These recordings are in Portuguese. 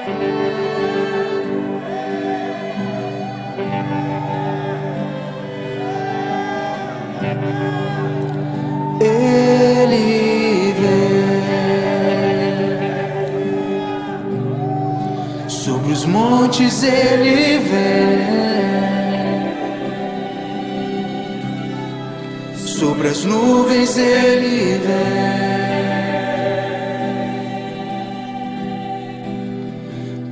Ele vem sobre os montes, ele vem sobre as nuvens, ele vem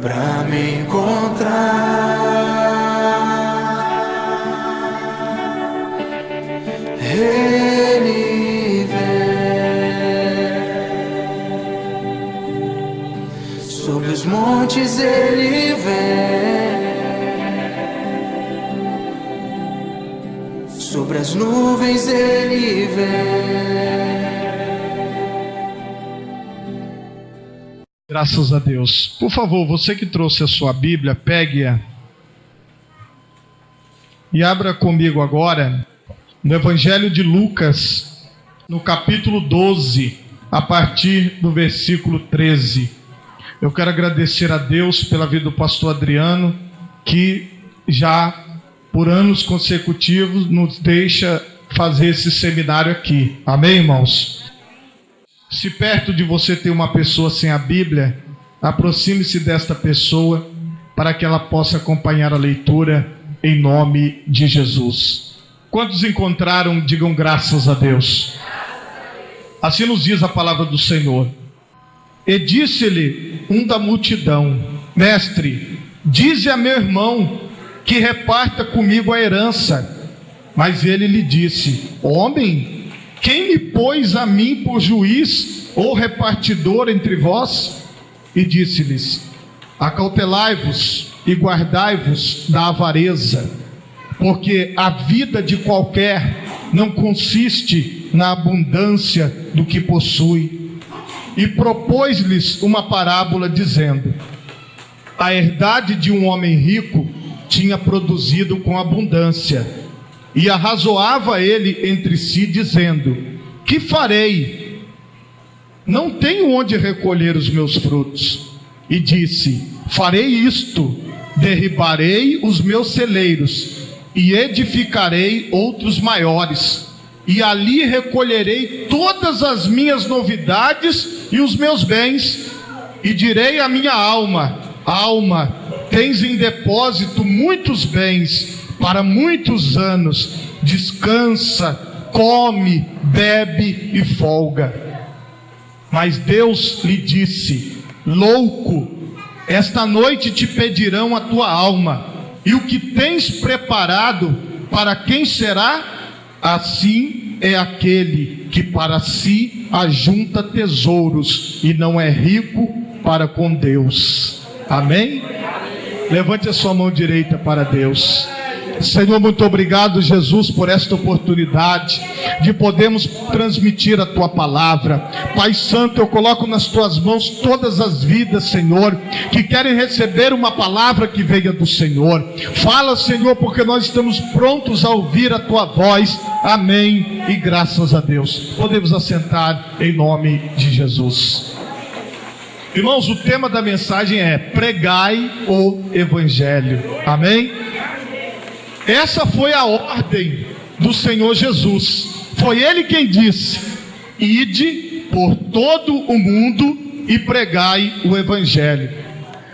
pra me encontrar. Ele vem sobre os montes, ele vem sobre as nuvens, ele vem. Graças a Deus. Por favor, você que trouxe a sua Bíblia, pegue-a e abra comigo agora no Evangelho de Lucas, no capítulo 12, a partir do versículo 13. Eu quero agradecer a Deus pela vida do pastor Adriano, que já por anos consecutivos nos deixa fazer esse seminário aqui. Amém, irmãos? Se perto de você tem uma pessoa sem a Bíblia, aproxime-se desta pessoa para que ela possa acompanhar a leitura em nome de Jesus. Quantos encontraram, digam graças a Deus. Assim nos diz a palavra do Senhor. E disse-lhe um da multidão: Mestre, dize a meu irmão que reparta comigo a herança. Mas ele lhe disse: Homem, quem me pôs a mim por juiz ou repartidor entre vós? E disse-lhes: Acautelai-vos e guardai-vos da avareza, porque a vida de qualquer não consiste na abundância do que possui. E propôs-lhes uma parábola, dizendo: a herdade de um homem rico tinha produzido com abundância, e arrazoava ele entre si, dizendo: que farei? Não tenho onde recolher os meus frutos. E disse: farei isto, derribarei os meus celeiros e edificarei outros maiores, e ali recolherei todas as minhas novidades e os meus bens, e direi à minha alma: alma, tens em depósito muitos bens para muitos anos, descansa, come, bebe e folga. Mas Deus lhe disse: louco, esta noite te pedirão a tua alma, e o que tens preparado, para quem será? Assim é aquele que para si ajunta tesouros e não é rico para com Deus. Amém? Levante a sua mão direita para Deus. Senhor, muito obrigado, Jesus, por esta oportunidade de podermos transmitir a Tua palavra. Pai Santo, eu coloco nas Tuas mãos todas as vidas, Senhor, que querem receber uma palavra que venha do Senhor. Fala, Senhor, porque nós estamos prontos a ouvir a Tua voz. Amém e graças a Deus. Podemos assentar em nome de Jesus. Irmãos, o tema da mensagem é: pregai o Evangelho. Amém? Essa foi a ordem do Senhor Jesus. Foi Ele quem disse: ide por todo o mundo e pregai o Evangelho.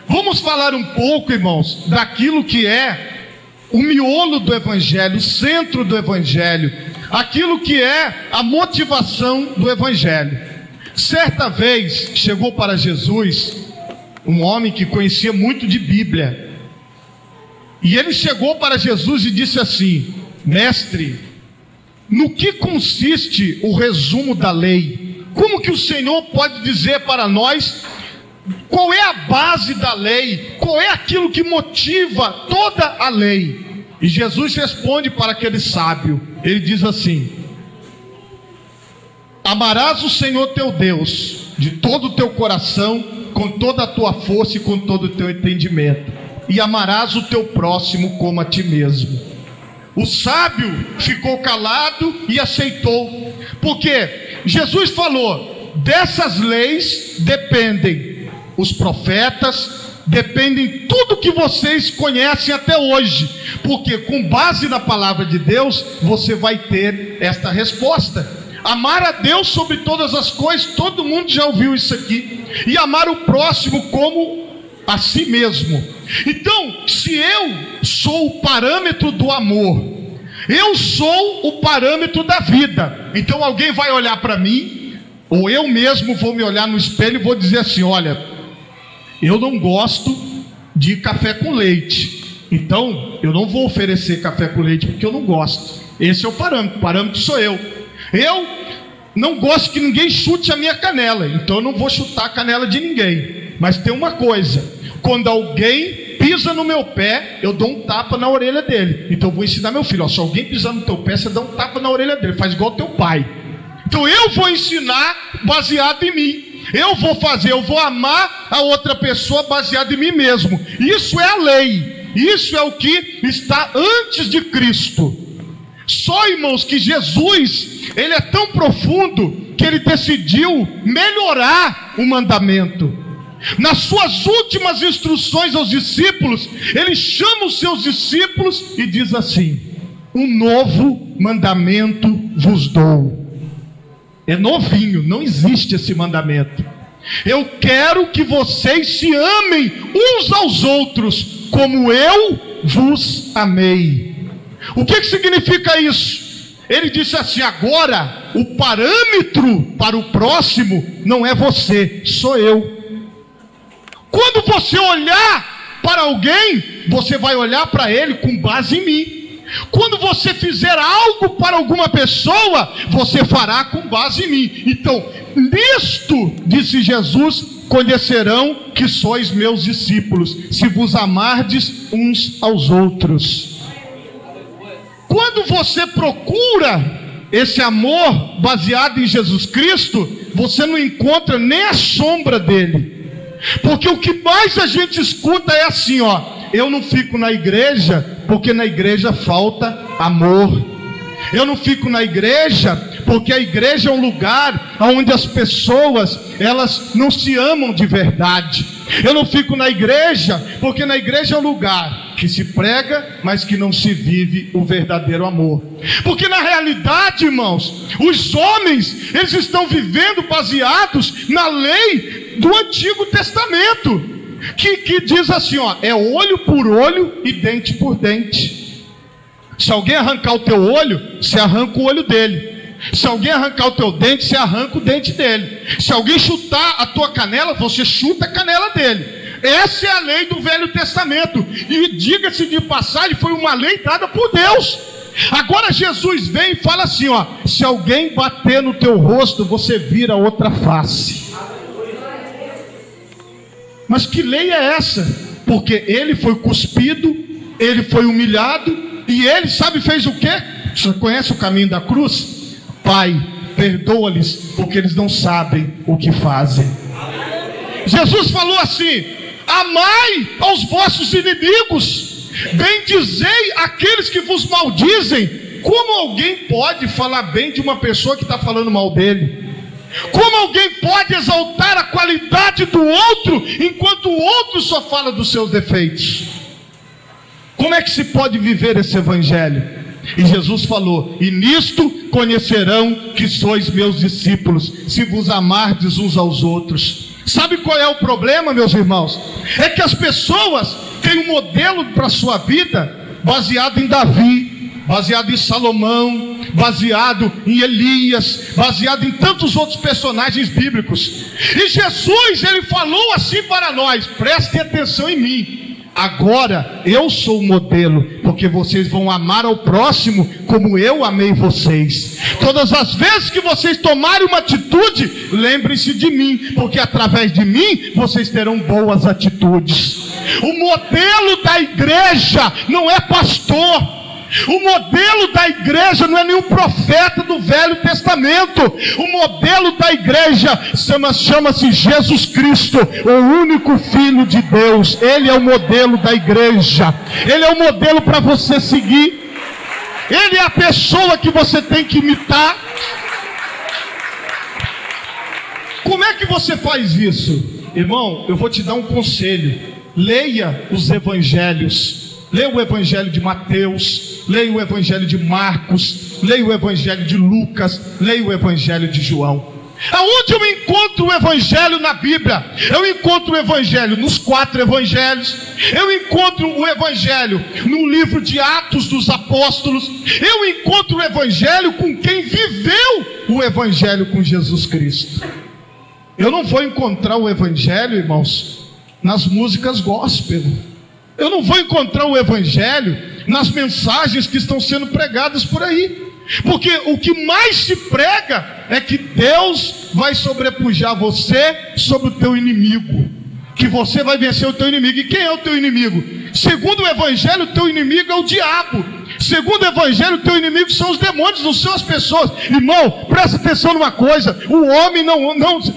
Vamos falar um pouco, irmãos, daquilo que é o miolo do Evangelho, o centro do Evangelho, aquilo que é a motivação do Evangelho. Certa vez chegou para Jesus um homem que conhecia muito de Bíblia. E ele chegou para Jesus e disse assim: mestre, no que consiste o resumo da lei? Como que o Senhor pode dizer para nós qual é a base da lei? Qual é aquilo que motiva toda a lei? E Jesus responde para aquele sábio. Ele diz assim: amarás o Senhor teu Deus de todo o teu coração, com toda a tua força e com todo o teu entendimento, e amarás o teu próximo como a ti mesmo. O sábio ficou calado e aceitou, porque Jesus falou: dessas leis dependem os profetas, dependem tudo que vocês conhecem até hoje, porque com base na palavra de Deus, você vai ter esta resposta. Amar a Deus sobre todas as coisas, todo mundo já ouviu isso aqui, e amar o próximo como a si mesmo. Então, se eu sou o parâmetro do amor, eu sou o parâmetro da vida. Então alguém vai olhar para mim, ou eu mesmo vou me olhar no espelho e vou dizer assim: olha, eu não gosto de café com leite, então eu não vou oferecer café com leite porque eu não gosto. Esse é o parâmetro sou eu. Eu não gosto que ninguém chute a minha canela, então eu não vou chutar a canela de ninguém. Mas tem uma coisa: quando alguém pisa no meu pé, eu dou um tapa na orelha dele. Então eu vou ensinar meu filho: ó, se alguém pisar no teu pé, você dá um tapa na orelha dele, faz igual teu pai. Então eu vou ensinar baseado em mim. Eu vou amar a outra pessoa baseado em mim mesmo. Isso é a lei, isso é o que está antes de Cristo. Só, irmãos, que Jesus, ele é tão profundo que ele decidiu melhorar o mandamento. Nas suas últimas instruções aos discípulos, ele chama os seus discípulos e diz assim: um novo mandamento vos dou. É novinho, não existe esse mandamento. Eu quero que vocês se amem uns aos outros como eu vos amei. O que significa isso? Ele disse assim: agora o parâmetro para o próximo não é você, sou eu. Quando você olhar para alguém, você vai olhar para ele com base em mim. Quando você fizer algo para alguma pessoa, você fará com base em mim. Então, nisto, disse Jesus, conhecerão que sois meus discípulos, se vos amardes uns aos outros. Quando você procura esse amor baseado em Jesus Cristo, você não encontra nem a sombra dele. Porque o que mais a gente escuta é assim, ó: eu não fico na igreja porque na igreja falta amor. Eu não fico na igreja porque a igreja é um lugar onde as pessoas, elas não se amam de verdade. Eu não fico na igreja porque na igreja é um lugar que se prega, mas que não se vive o verdadeiro amor. Porque na realidade, irmãos, os homens, eles estão vivendo baseados na lei do Antigo Testamento, que diz assim, ó: é olho por olho e dente por dente. Se alguém arrancar o teu olho, você arranca o olho dele. Se alguém arrancar o teu dente, você arranca o dente dele. Se alguém chutar a tua canela, você chuta a canela dele. Essa é a lei do Velho Testamento. E diga-se de passagem, foi uma lei dada por Deus. Agora Jesus vem e fala assim, ó: se alguém bater no teu rosto, você vira outra face. Mas que lei é essa? Porque ele foi cuspido, ele foi humilhado, e ele, sabe, fez o quê? Você conhece o caminho da cruz? Pai, perdoa-lhes, porque eles não sabem o que fazem. Jesus falou assim: amai aos vossos inimigos, bendizei aqueles que vos maldizem. Como alguém pode falar bem de uma pessoa que está falando mal dele? Como alguém pode exaltar a qualidade do outro, enquanto o outro só fala dos seus defeitos? Como é que se pode viver esse evangelho? E Jesus falou: e nisto conhecerão que sois meus discípulos, se vos amardes uns aos outros. Sabe qual é o problema, meus irmãos? É que as pessoas têm um modelo para a sua vida baseado em Davi, baseado em Salomão, baseado em Elias, baseado em tantos outros personagens bíblicos. E Jesus, ele falou assim para nós: prestem atenção em mim. Agora eu sou o modelo, porque vocês vão amar ao próximo como eu amei vocês. Todas as vezes que vocês tomarem uma atitude, lembrem-se de mim, porque através de mim vocês terão boas atitudes. O modelo da igreja não é pastor. O modelo da igreja não é nenhum profeta do Velho Testamento. O modelo da igreja chama-se Jesus Cristo, o único Filho de Deus. Ele é o modelo da igreja. Ele é o modelo para você seguir. Ele é a pessoa que você tem que imitar. Como é que você faz isso? Irmão, eu vou te dar um conselho. leia os evangelhos. Leia o evangelho de Mateus, leia o evangelho de Marcos, leia o evangelho de Lucas, leia o evangelho de João. Aonde eu encontro o evangelho na Bíblia? Eu encontro o evangelho nos 4 evangelhos. Eu encontro o evangelho no livro de Atos dos Apóstolos. Eu encontro o evangelho com quem viveu o evangelho com Jesus Cristo. Eu não vou encontrar o evangelho, irmãos, nas músicas gospel. Eu não vou encontrar o evangelho nas mensagens que estão sendo pregadas por aí. Porque o que mais se prega é que Deus vai sobrepujar você sobre o teu inimigo, que você vai vencer o teu inimigo. E quem é o teu inimigo? Segundo o evangelho, o teu inimigo é o diabo. Segundo o evangelho, o teu inimigo são os demônios, não são as pessoas. Irmão, presta atenção numa coisa: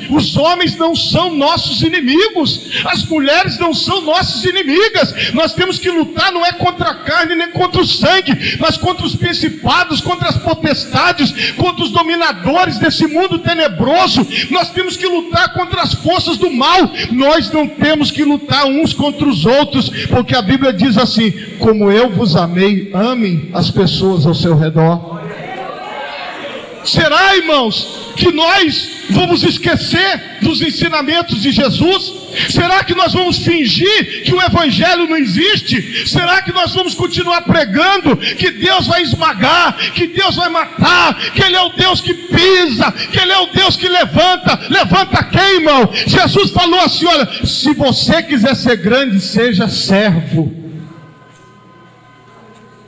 os homens não são nossos inimigos, as mulheres não são nossas inimigas. Nós temos que lutar não é contra a carne nem contra o sangue, mas contra os principados, contra as potestades, contra os dominadores desse mundo tenebroso. Nós temos que lutar contra as forças do mal. Nós não temos que lutar uns contra os outros, porque a Bíblia diz assim: como eu vos amei, amem as pessoas ao seu redor. Será, irmãos, que nós vamos esquecer dos ensinamentos de Jesus? Será que nós vamos fingir que o evangelho não existe? Será que nós vamos continuar pregando que Deus vai esmagar, que Deus vai matar, que Ele é o Deus que pisa, que Ele é o Deus que levanta? Levanta quem, irmão? Jesus falou assim: olha, se você quiser ser grande, seja servo.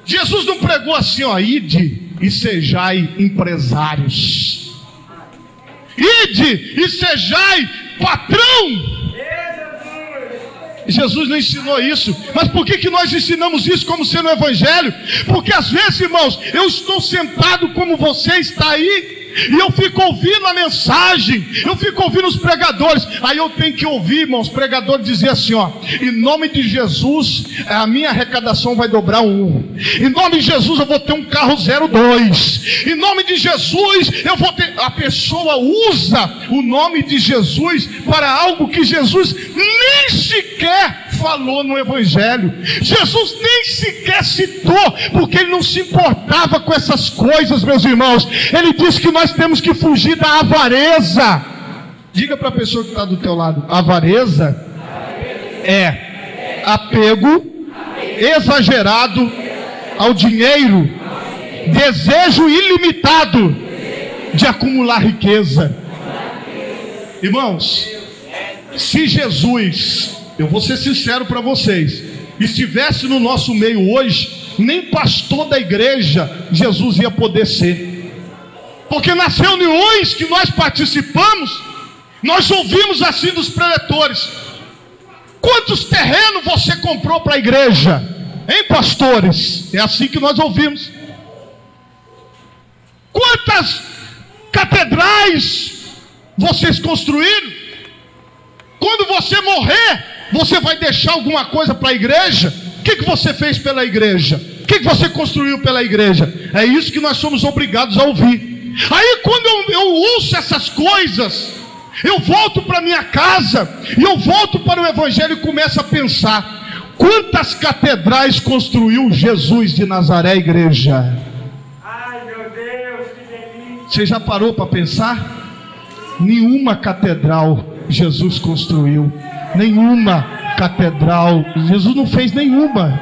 Jesus não pregou assim, ó, ide e sejai empresários, ide e sejai patrão. Jesus não ensinou isso. Mas por que nós ensinamos isso como sendo o evangelho? Porque às vezes, irmãos, eu estou sentado como você está aí, e eu fico ouvindo a mensagem, eu fico ouvindo os pregadores. Aí eu tenho que ouvir, irmãos, pregadores dizer assim, ó: em nome de Jesus, a minha arrecadação vai dobrar 1. Em nome de Jesus, eu vou ter um carro 02. Em nome de Jesus, eu vou ter... A pessoa usa o nome de Jesus para algo que Jesus nem sequer falou no evangelho. Jesus nem sequer citou, porque Ele não se importava com essas coisas, meus irmãos. Ele disse que nós temos que fugir da avareza. Diga para a pessoa que está do teu lado: avareza é apego exagerado ao dinheiro, desejo ilimitado de acumular riqueza. Irmãos, se Jesus, eu vou ser sincero para vocês, estivesse no nosso meio hoje, nem pastor da igreja Jesus ia poder ser. Porque nas reuniões que nós participamos, nós ouvimos assim dos preletores: quantos terrenos você comprou para a igreja? Hein, pastores? É assim que nós ouvimos. Quantas catedrais vocês construíram? Quando você morrer, você vai deixar alguma coisa para a igreja? O que você fez pela igreja? O que você construiu pela igreja? É isso que nós somos obrigados a ouvir. Aí quando eu ouço essas coisas, eu volto para minha casa, e eu volto para o evangelho e começo a pensar: quantas catedrais construiu Jesus de Nazaré, igreja? Ai, meu Deus, que delícia! Você já parou para pensar? Nenhuma catedral Jesus construiu. Nenhuma catedral. Jesus não fez nenhuma.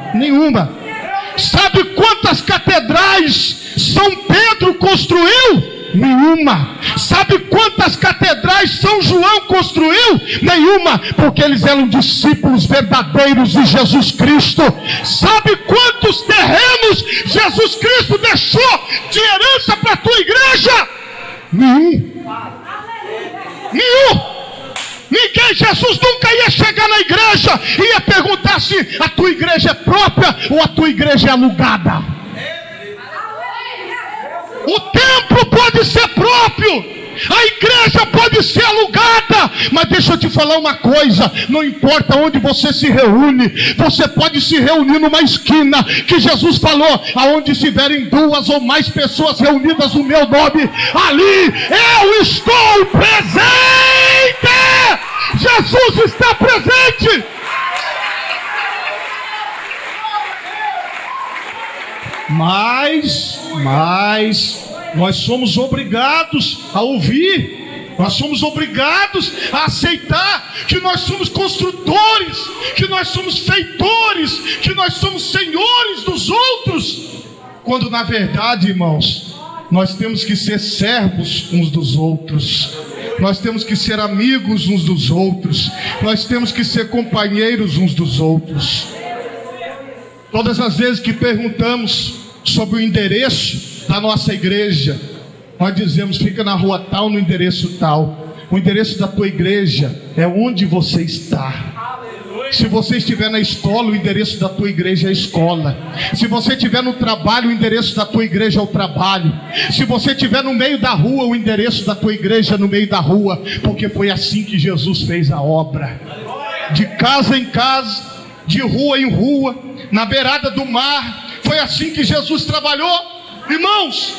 Sabe quantas catedrais São Pedro construiu? Nenhuma. Sabe quantas catedrais São João construiu? Nenhuma, porque eles eram discípulos verdadeiros de Jesus Cristo. Sabe quantos terrenos Jesus Cristo deixou de herança para a tua igreja? Nenhum. Ninguém. Jesus nunca ia chegar na igreja e ia perguntar se a tua igreja é própria ou a tua igreja é alugada. O templo pode ser próprio, a igreja pode ser alugada, mas deixa eu te falar uma coisa: não importa onde você se reúne, você pode se reunir numa esquina, que Jesus falou: aonde estiverem 2 ou mais pessoas reunidas no meu nome, ali eu estou presente. Jesus está presente. Mas nós somos obrigados a ouvir. Nós somos obrigados a aceitar que nós somos construtores, que nós somos feitores, que nós somos senhores dos outros, quando na verdade, irmãos, nós temos que ser servos uns dos outros, nós temos que ser amigos uns dos outros, nós temos que ser companheiros uns dos outros. Todas as vezes que perguntamos sobre o endereço da nossa igreja, nós dizemos: fica na rua tal, no endereço tal. O endereço da tua igreja é onde você está. Se você estiver na escola, o endereço da tua igreja é a escola. Se você estiver no trabalho, o endereço da tua igreja é o trabalho. Se você estiver no meio da rua, o endereço da tua igreja é no meio da rua. Porque foi assim que Jesus fez a obra. De casa em casa, de rua em rua, na beirada do mar. Foi assim que Jesus trabalhou. Irmãos,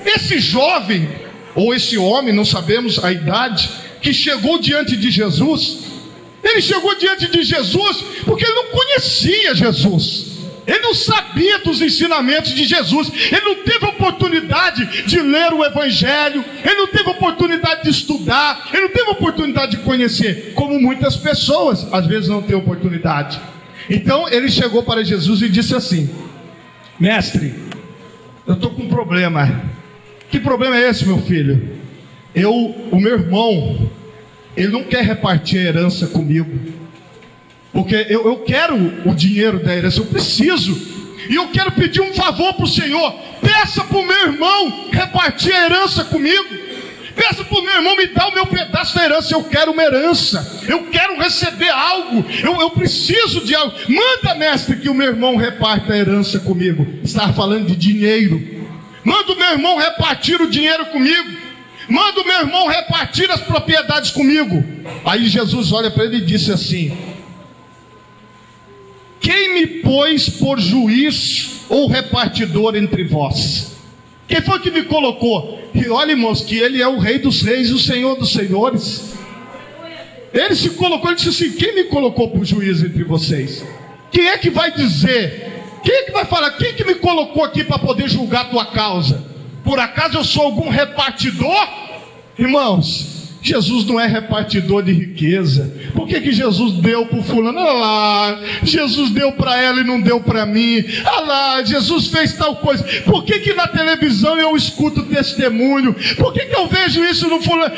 esse jovem, ou esse homem, não sabemos a idade, que chegou diante de Jesus, ele chegou diante de Jesus porque ele não conhecia Jesus, ele não sabia dos ensinamentos de Jesus, ele não teve oportunidade de ler o Evangelho, ele não teve oportunidade de estudar, ele não teve oportunidade de conhecer, como muitas pessoas às vezes não têm oportunidade. Então ele chegou para Jesus e disse assim: mestre, eu estou com um problema. Que problema é esse, meu filho? O meu irmão, ele não quer repartir a herança comigo, porque eu quero o dinheiro da herança, eu preciso, e eu quero pedir um favor para o Senhor. Peça para o meu irmão repartir a herança comigo. Peça para o meu irmão me dar o meu pedaço da herança. Eu quero uma herança, eu quero receber algo, eu preciso de algo. Manda, mestre, que o meu irmão reparta a herança comigo. Estava falando de dinheiro. Manda o meu irmão repartir o dinheiro comigo. Manda o meu irmão repartir as propriedades comigo. Aí Jesus olha para ele e disse assim: quem me pôs por juiz ou repartidor entre vós? Quem foi que me colocou? E olha, irmãos, que ele é o Rei dos Reis e o Senhor dos Senhores. Ele se colocou, ele disse assim: quem me colocou por juiz entre vocês? Quem é que vai dizer? Quem é que vai falar? Quem é que me colocou aqui para poder julgar a tua causa? Por acaso eu sou algum repartidor? Irmãos, Jesus não é repartidor de riqueza. Por que Jesus deu para o fulano? Ah lá, Jesus deu para ela e não deu para mim. Ah lá, Jesus fez tal coisa. Por que na televisão eu escuto testemunho? Por que eu vejo isso no fulano?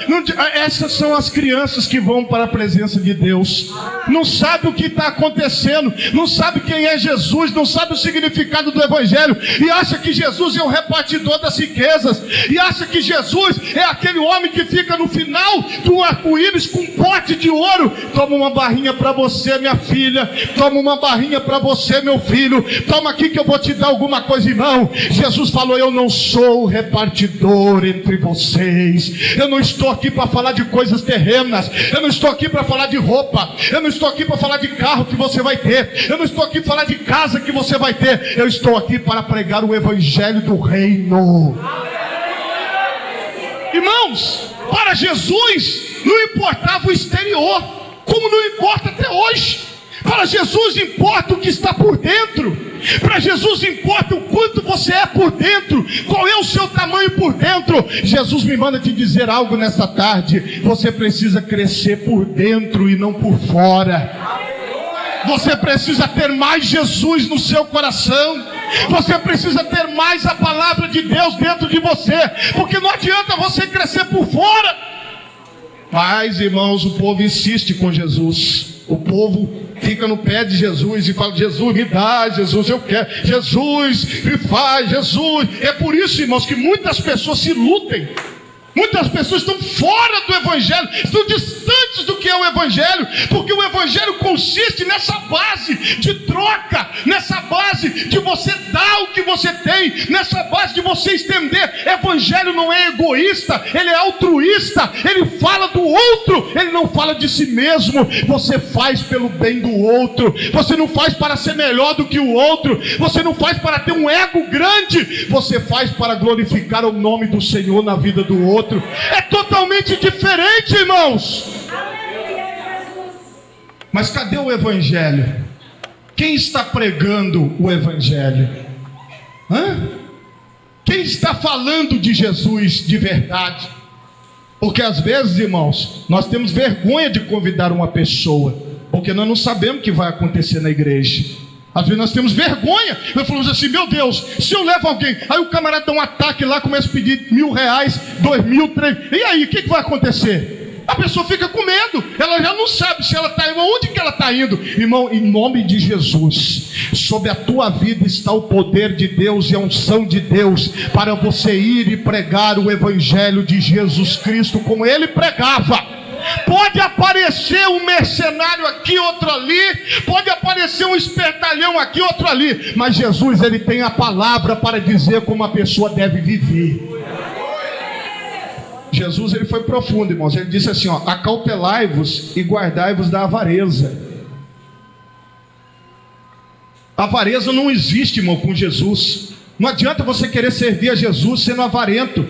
Essas são as crianças que vão para a presença de Deus. Não sabe o que está acontecendo, não sabe quem é Jesus, não sabe o significado do Evangelho, e acha que Jesus é o repartidor das riquezas, e acha que Jesus é aquele homem que fica no final do arco-íris com um pote de ouro. Toma uma barrinha para você, minha filha. Toma uma barrinha para você, meu filho. Toma aqui que eu vou te dar alguma coisa. Irmão, Jesus falou: eu não sou repartidor entre vocês. Eu não estou aqui para falar de coisas terrenas. Eu não estou aqui para falar de roupa. Eu não estou aqui para falar de carro que você vai ter. Eu não estou aqui para falar de casa que você vai ter. Eu estou aqui para pregar o Evangelho do Reino. Irmãos, para Jesus não importava o exterior, como não importa até hoje. Para Jesus importa o que está por dentro. Para Jesus importa o quanto você é por dentro, qual é o seu tamanho por dentro. Jesus me manda te dizer algo nessa tarde: você precisa crescer por dentro e não por fora. Você precisa ter mais Jesus no seu coração. Você precisa ter mais a palavra de Deus dentro de você, porque não adianta você crescer por fora. Mas, irmãos, o povo insiste com Jesus. O povo fica no pé de Jesus e fala: Jesus, me dá, Jesus, eu quero, Jesus, me faz, Jesus. É por isso, irmãos, que muitas pessoas se iludem. Muitas pessoas estão fora do Evangelho, estão distantes do que é o Evangelho, porque o Evangelho consiste nessa base de troca, nessa base de você dar o que você tem, nessa base de você estender. Evangelho não é egoísta, ele é altruísta, ele fala do outro, ele não fala de si mesmo. Você faz pelo bem do outro, você não faz para ser melhor do que o outro, você não faz para ter um ego grande, você faz para glorificar o nome do Senhor na vida do outro. É totalmente diferente, irmãos. Mas cadê o Evangelho? Quem está pregando o Evangelho? Quem está falando de Jesus de verdade? Porque às vezes, irmãos, nós temos vergonha de convidar uma pessoa, porque nós não sabemos o que vai acontecer na igreja. Às vezes nós temos vergonha. Nós falamos assim: meu Deus, se eu levo alguém, aí o camarada dá um ataque lá, começa a pedir R$1.000, R$2.000, R$3.000, e aí, o que vai acontecer? A pessoa fica com medo, ela já não sabe se ela está indo, onde que ela está indo. Irmão, em nome de Jesus, sobre a tua vida está o poder de Deus e a unção de Deus, para você ir e pregar o evangelho de Jesus Cristo, como ele pregava. Pode aparecer um mercenário aqui, outro ali, pode aparecer um espertalhão aqui, outro ali, mas Jesus, ele tem a palavra para dizer como a pessoa deve viver. Jesus, ele foi profundo, irmãos. Ele disse assim, acautelai-vos e guardai-vos da avareza. A avareza não existe, irmão, com Jesus. Não adianta você querer servir a Jesus sendo avarento,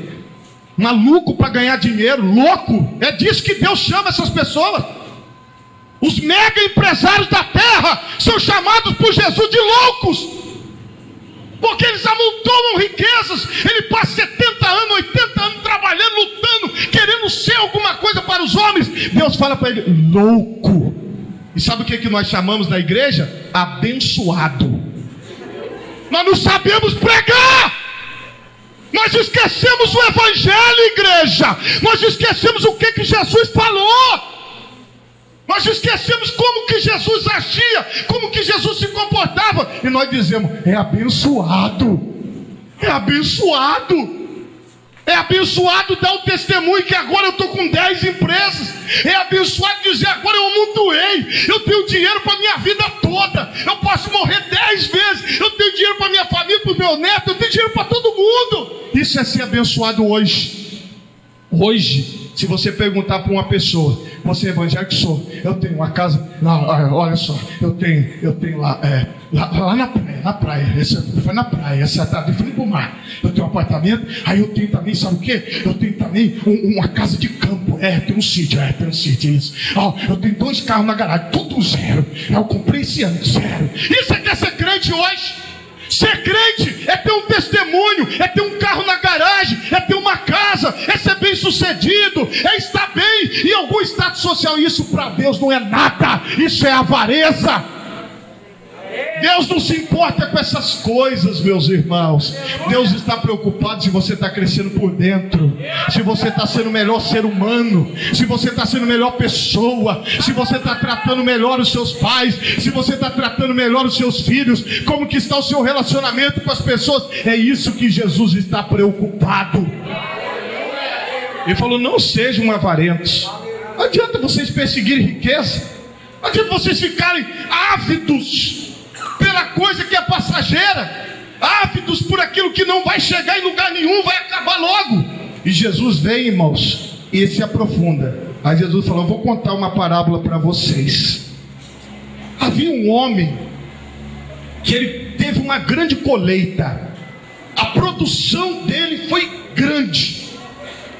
maluco para ganhar dinheiro, louco. É disso que Deus chama essas pessoas. Os mega empresários da terra são chamados por Jesus de loucos, porque eles amontoam riquezas. Ele passa 70 anos, 80 anos trabalhando, lutando, querendo ser alguma coisa para os homens. Deus fala para ele: louco. E sabe o que nós chamamos na igreja? Abençoado. Nós não sabemos pregar. Nós esquecemos o evangelho, igreja. Nós esquecemos o que Jesus falou. Nós esquecemos como que Jesus agia, como que Jesus se comportava, e nós dizemos: é abençoado. É abençoado. É abençoado dar o testemunho que agora eu estou com 10 empresas. É abençoado dizer: agora eu amontoei, eu tenho dinheiro para a minha vida toda, eu posso morrer 10 vezes, eu tenho dinheiro para minha família, para o meu neto, eu tenho dinheiro para todo mundo. Isso é ser abençoado hoje. Hoje, se você perguntar para uma pessoa: você é evangélico? Sou. Eu tenho uma casa. Não, olha só, eu tenho lá na praia. Essa foi na praia, essa está de frente para o mar. Eu tenho um apartamento. Aí eu tenho também, sabe o quê? Eu tenho também uma casa de campo. Tem um sítio, tem um sítio, isso. Eu tenho 2 carros na garagem, tudo zero. Eu comprei esse ano, zero. Isso é que é ser crente hoje. Ser crente é ter um testemunho, é ter um carro na garagem, é ter uma casa, é ser bem sucedido, é estar bem em algum status social. Isso para Deus não é nada, isso é avareza. Deus não se importa com essas coisas, meus irmãos. Deus está preocupado se você está crescendo por dentro, se você está sendo o melhor ser humano, se você está sendo a melhor pessoa, se você está tratando melhor os seus pais, se você está tratando melhor os seus filhos, como que está o seu relacionamento com as pessoas. É isso que Jesus está preocupado. Ele falou: não sejam avarentos. Não adianta vocês perseguirem riqueza, não adianta vocês ficarem ávidos pela coisa que é passageira, ávidos por aquilo que não vai chegar em lugar nenhum, vai acabar logo. E Jesus vem, irmãos, e se aprofunda. Aí Jesus falou: eu vou contar uma parábola para vocês. Havia um homem que ele teve uma grande colheita, a produção dele foi grande,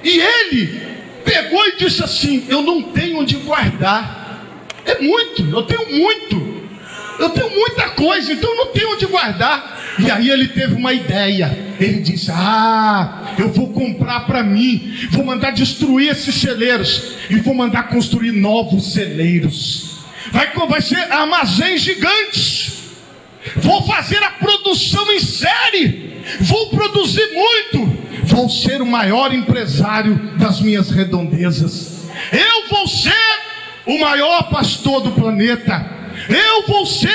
e ele pegou e disse assim: eu não tenho onde guardar, é muito, eu tenho muita coisa, então eu não tenho onde guardar. E aí ele teve uma ideia. Ele disse: eu vou comprar para mim, vou mandar destruir esses celeiros e vou mandar construir novos celeiros. Vai ser armazéns gigantes. Vou fazer a produção em série, vou produzir muito, vou ser o maior empresário das minhas redondezas. Eu vou ser o maior pastor do planeta. Eu vou ser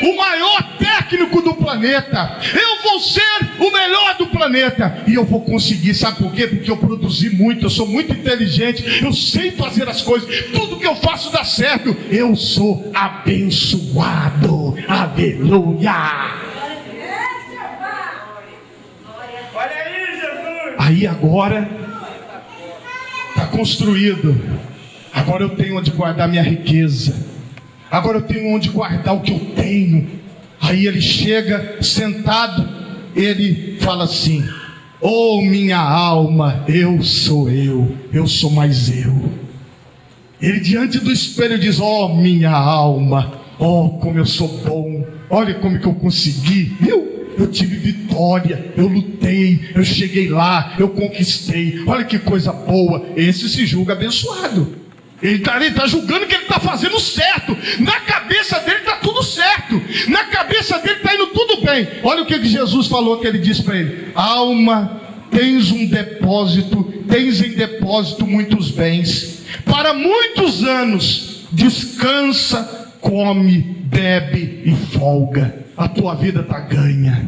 o maior técnico do planeta. Eu vou ser o melhor do planeta. E eu vou conseguir, sabe por quê? Porque eu produzi muito, eu sou muito inteligente, eu sei fazer as coisas, tudo que eu faço dá certo. Eu sou abençoado. Aleluia. Olha aí, Jesus. Aí agora está construído. Agora eu tenho onde guardar minha riqueza. Agora eu tenho onde guardar o que eu tenho. Aí ele chega sentado, ele fala assim: oh minha alma, eu sou mais eu. Ele diante do espelho diz: oh minha alma, oh como eu sou bom, olha como que eu consegui, viu? eu tive vitória, eu lutei, eu cheguei lá, eu conquistei, olha que coisa boa. Esse se julga abençoado. Ele está julgando que ele está fazendo certo. Na cabeça dele está tudo certo. Na cabeça dele está indo tudo bem. Olha o que Jesus falou, que ele disse para ele: alma, tens em depósito muitos bens, para muitos anos. Descansa, come, bebe e folga. A tua vida está ganha.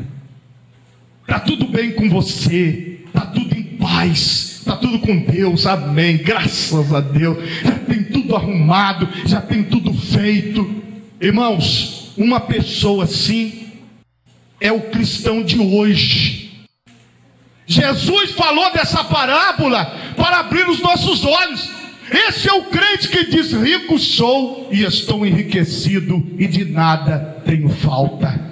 Está tudo bem com você. Está tudo em paz. Está tudo com Deus, amém, graças a Deus. Já tem tudo arrumado, já tem tudo feito. Irmãos, uma pessoa assim é o cristão de hoje. Jesus falou dessa parábola para abrir os nossos olhos. Esse é o crente que diz: rico sou e estou enriquecido e de nada tenho falta.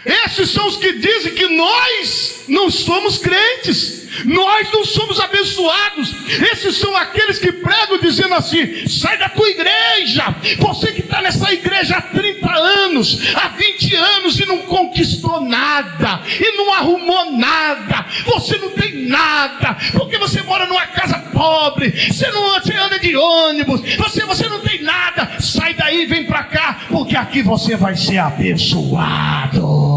Esses são os que dizem que nós não somos crentes, nós não somos abençoados. Esses são aqueles que pregam dizendo assim: sai da tua igreja, você que está nessa igreja há 30 anos, há 20 anos e não conquistou nada, e não arrumou nada, você não tem nada, porque você mora numa casa pobre, você anda de ônibus, você não tem nada. Sai daí e vem para cá, porque aqui você vai ser abençoado.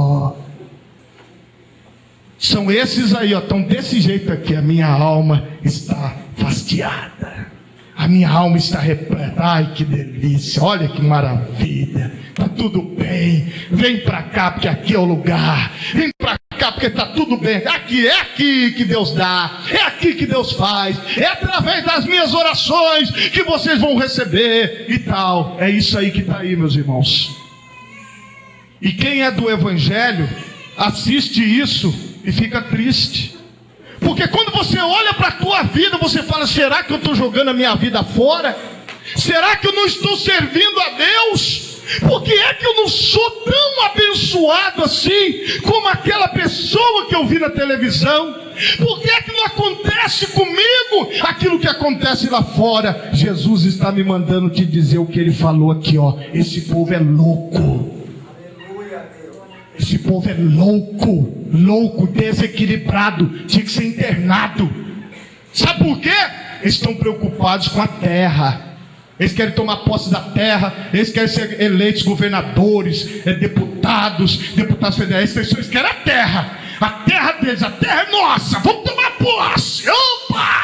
São esses aí, ó, estão desse jeito aqui. A minha alma está fastidiada, a minha alma está repleta. Ai, que delícia, olha que maravilha, está tudo bem. Vem para cá, porque aqui é o lugar. Vem para cá, porque está tudo bem. É aqui que Deus dá, é aqui que Deus faz, é através das minhas orações que vocês vão receber e tal. É isso aí que está aí, meus irmãos. E quem é do Evangelho assiste isso e fica triste, porque quando você olha para a tua vida, você fala: será que eu estou jogando a minha vida fora? Será que eu não estou servindo a Deus? Por que é que eu não sou tão abençoado assim como aquela pessoa que eu vi na televisão? Por que é que não acontece comigo aquilo que acontece lá fora? Jesus está me mandando te dizer o que ele falou aqui, ó: esse povo é louco. Esse povo é louco, desequilibrado, tinha que ser internado. Sabe por quê? Eles estão preocupados com a terra. Eles querem tomar posse da terra. Eles querem ser eleitos governadores, deputados federais. Eles querem a terra deles, a terra é nossa. Vamos tomar posse. Opa!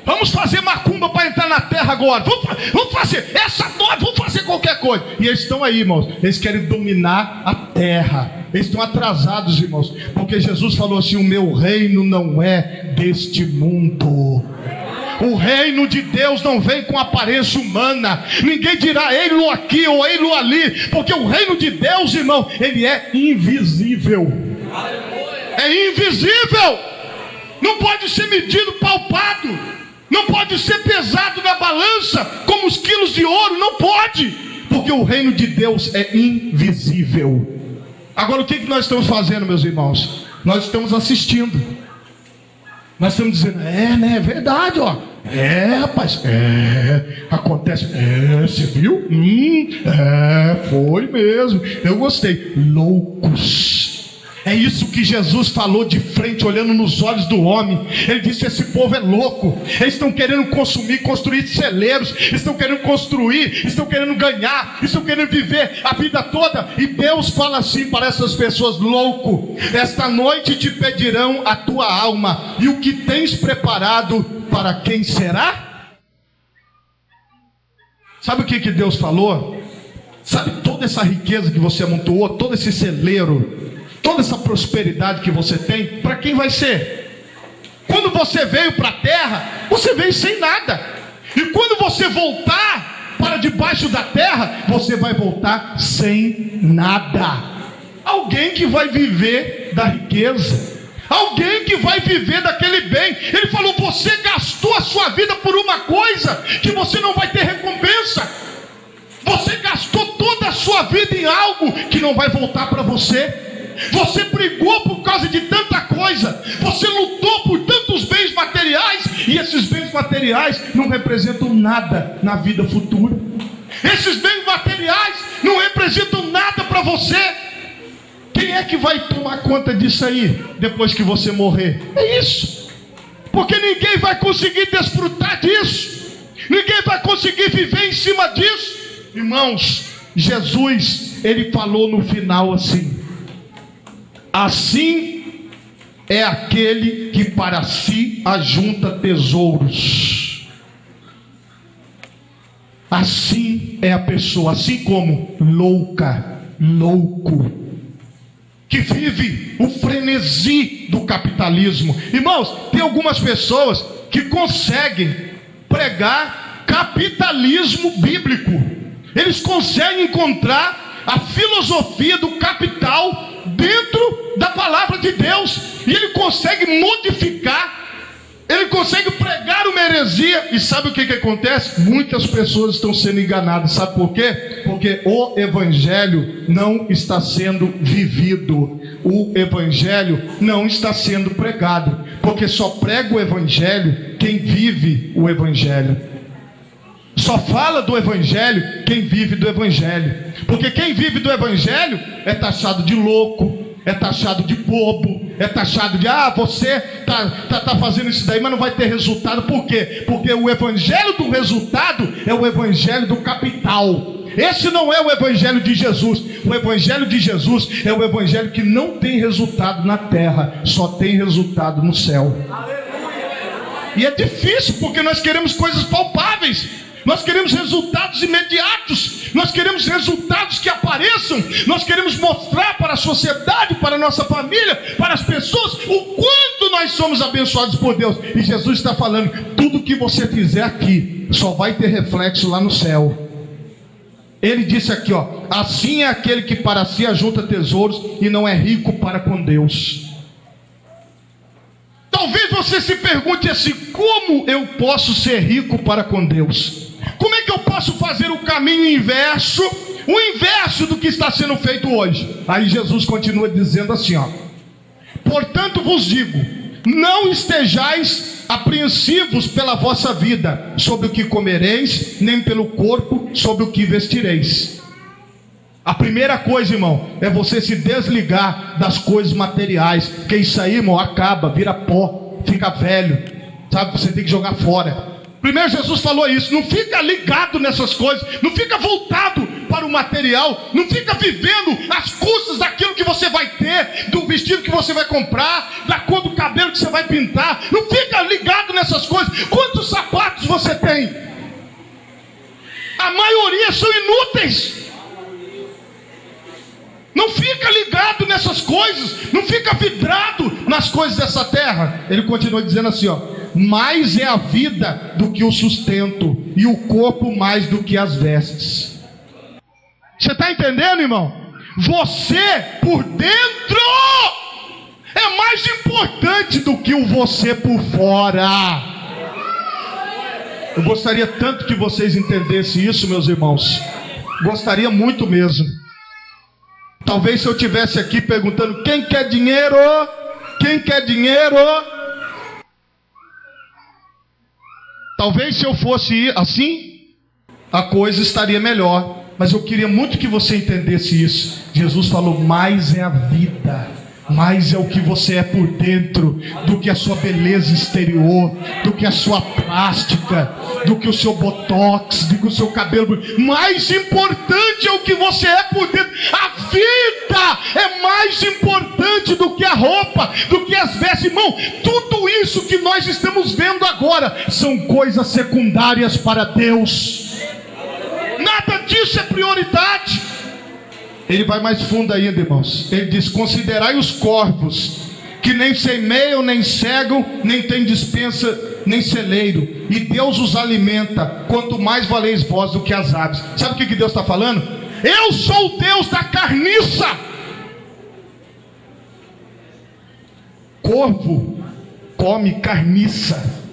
Vamos fazer macumba para entrar na terra agora. Vamos fazer essa noite, vamos fazer qualquer coisa. E eles estão aí, irmãos. Eles querem dominar a terra. Eles estão atrasados, irmãos, porque Jesus falou assim: o meu reino não é deste mundo. O reino de Deus não vem com aparência humana. Ninguém dirá ei-lo aqui ou ei-lo ali, porque o reino de Deus, irmão, ele é invisível. É invisível. Não pode ser medido, palpado. Não pode ser pesado na balança como os quilos de ouro. Não pode, porque o reino de Deus é invisível. Agora, o que nós estamos fazendo, meus irmãos? Nós estamos assistindo. Nós estamos dizendo: é verdade, ó. Rapaz, acontece. Você viu? Foi mesmo. Eu gostei. Loucos. É isso que Jesus falou de frente, olhando nos olhos do homem. Ele disse: esse povo é louco. Eles estão querendo construir celeiros. Estão querendo construir, estão querendo ganhar, estão querendo viver a vida toda. E Deus fala assim para essas pessoas: louco, esta noite te pedirão a tua alma, e o que tens preparado, para quem será? Sabe o que Deus falou? Sabe toda essa riqueza que você amontoou, todo esse celeiro, toda essa prosperidade que você tem, para quem vai ser? Quando você veio para a terra, você veio sem nada. E quando você voltar para debaixo da terra, você vai voltar sem nada. Alguém que vai viver da riqueza, alguém que vai viver daquele bem. Ele falou: você gastou a sua vida por uma coisa que você não vai ter recompensa. Você gastou toda a sua vida em algo que não vai voltar para você. Você brigou por causa de tanta coisa, você lutou por tantos bens materiais, e esses bens materiais materiais não representam nada na vida futura. Esses bens materiais não representam nada para você. Quem é que vai tomar conta disso aí depois que você morrer? É isso. Porque ninguém vai conseguir desfrutar disso. Ninguém vai conseguir viver em cima disso. Irmãos, Jesus, ele falou no final assim: assim é aquele que para si ajunta tesouros. Assim é a pessoa, assim como louco, que vive o frenesi do capitalismo. Irmãos, tem algumas pessoas que conseguem pregar capitalismo bíblico. Eles conseguem encontrar a filosofia do capital dentro da palavra de Deus, e ele consegue modificar, ele consegue pregar uma heresia. E sabe o que acontece? Muitas pessoas estão sendo enganadas. Sabe por quê? Porque o evangelho não está sendo vivido, o evangelho não está sendo pregado, porque só prega o evangelho quem vive o evangelho. Só fala do evangelho quem vive do evangelho. Porque quem vive do evangelho é taxado de louco, é taxado de bobo, é taxado de você tá fazendo isso daí, mas não vai ter resultado. Por quê? Porque o evangelho do resultado é o evangelho do capital. Esse não é o evangelho de Jesus. O evangelho de Jesus é o evangelho que não tem resultado na terra, só tem resultado no céu. E é difícil, porque nós queremos coisas palpáveis. Nós queremos resultados imediatos. Nós queremos resultados que apareçam. Nós queremos mostrar para a sociedade, para a nossa família, para as pessoas, o quanto nós somos abençoados por Deus. E Jesus está falando: tudo que você fizer aqui só vai ter reflexo lá no céu. Ele disse aqui, assim é aquele que para si ajunta tesouros e não é rico para com Deus. Talvez você se pergunte assim: como eu posso ser rico para com Deus? Como é que eu posso fazer o caminho inverso, o inverso do que está sendo feito hoje? Aí Jesus continua dizendo assim, portanto vos digo, não estejais apreensivos pela vossa vida, sobre o que comereis, nem pelo corpo, sobre o que vestireis. A primeira coisa, irmão, é você se desligar das coisas materiais, porque isso aí, irmão, acaba, vira pó, fica velho, sabe? Você tem que jogar fora. Primeiro Jesus falou isso: não fica ligado nessas coisas, não fica voltado para o material, não fica vivendo às custas daquilo que você vai ter, do vestido que você vai comprar, da cor do cabelo que você vai pintar. Não fica ligado nessas coisas. Quantos sapatos você tem? A maioria são inúteis. Não fica ligado nessas coisas, não fica vidrado nas coisas dessa terra. Ele continua dizendo assim, mais é a vida do que o sustento, e o corpo mais do que as vestes. Você está entendendo, irmão? Você por dentro é mais importante do que o você por fora. Eu gostaria tanto que vocês entendessem isso, meus irmãos. Gostaria muito mesmo. Talvez se eu estivesse aqui perguntando: quem quer dinheiro? Quem quer dinheiro? Talvez se eu fosse assim, a coisa estaria melhor. Mas eu queria muito que você entendesse isso. Jesus falou: mais é a vida, mais é o que você é por dentro, do que a sua beleza exterior, do que a sua plástica, do que o seu botox, do que o seu cabelo. Mais importante é o que você é por dentro. A vida é mais importante do que a roupa, do que as vestes. Irmão, tudo isso que nós estamos vendo agora são coisas secundárias para Deus. Nada disso é prioridade. Ele vai mais fundo ainda, irmãos. Ele diz: considerai os corvos, que nem semeiam, nem cegam, nem tem dispensa, nem celeiro, e Deus os alimenta. Quanto mais valeis vós do que as aves. Sabe o que Deus está falando? Eu sou o Deus da carniça. Corvo come carniça.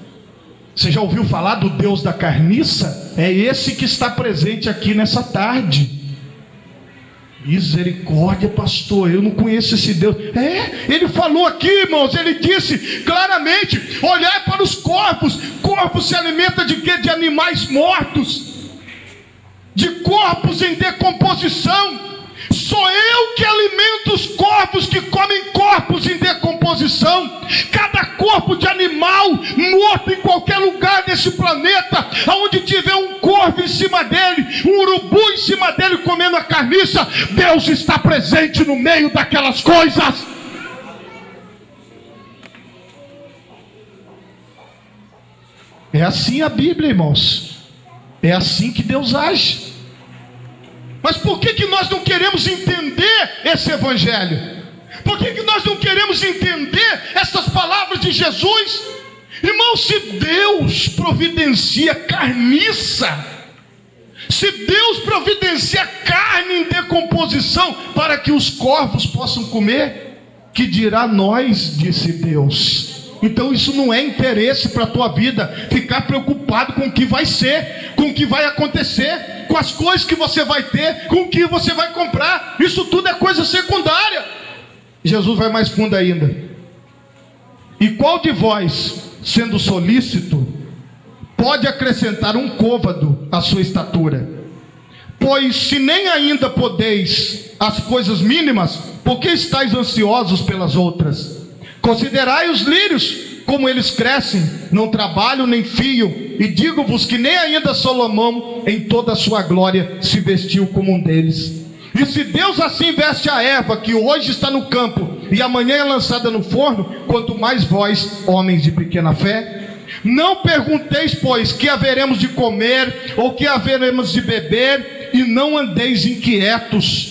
Você já ouviu falar do Deus da carniça? É esse que está presente aqui nessa tarde. Misericórdia, pastor, eu não conheço esse Deus. Ele falou aqui, irmãos, ele disse claramente: olhai para os corvos corpos. Corpos se alimenta de quê? De animais mortos, de corpos em decomposição. Sou eu que alimento os corpos que comem corpos em decomposição. Cada corpo de animal morto em qualquer lugar desse planeta, aonde tiver um corvo em cima dele, um urubu em cima dele comendo a carniça, Deus está presente no meio daquelas coisas. É assim a Bíblia, irmãos. É assim que Deus age. Mas por que nós não queremos entender esse evangelho? Por que nós não queremos entender essas palavras de Jesus? Irmão, se Deus providencia carniça, se Deus providencia carne em decomposição para que os corvos possam comer, que dirá nós, disse Deus. Então isso não é interesse para a tua vida, ficar preocupado com o que vai ser, com o que vai acontecer, com as coisas que você vai ter, com o que você vai comprar. Isso tudo é coisa secundária. Jesus vai mais fundo ainda. E qual de vós, sendo solícito, pode acrescentar um côvado à sua estatura? Pois se nem ainda podeis as coisas mínimas, por que estáis ansiosos pelas outras? Considerai os lírios, como eles crescem, não trabalham nem fiam, e digo-vos que nem ainda Salomão, em toda a sua glória, se vestiu como um deles. E se Deus assim veste a erva, que hoje está no campo, e amanhã é lançada no forno, quanto mais vós, homens de pequena fé? Não pergunteis, pois, que haveremos de comer, ou que haveremos de beber, e não andeis inquietos.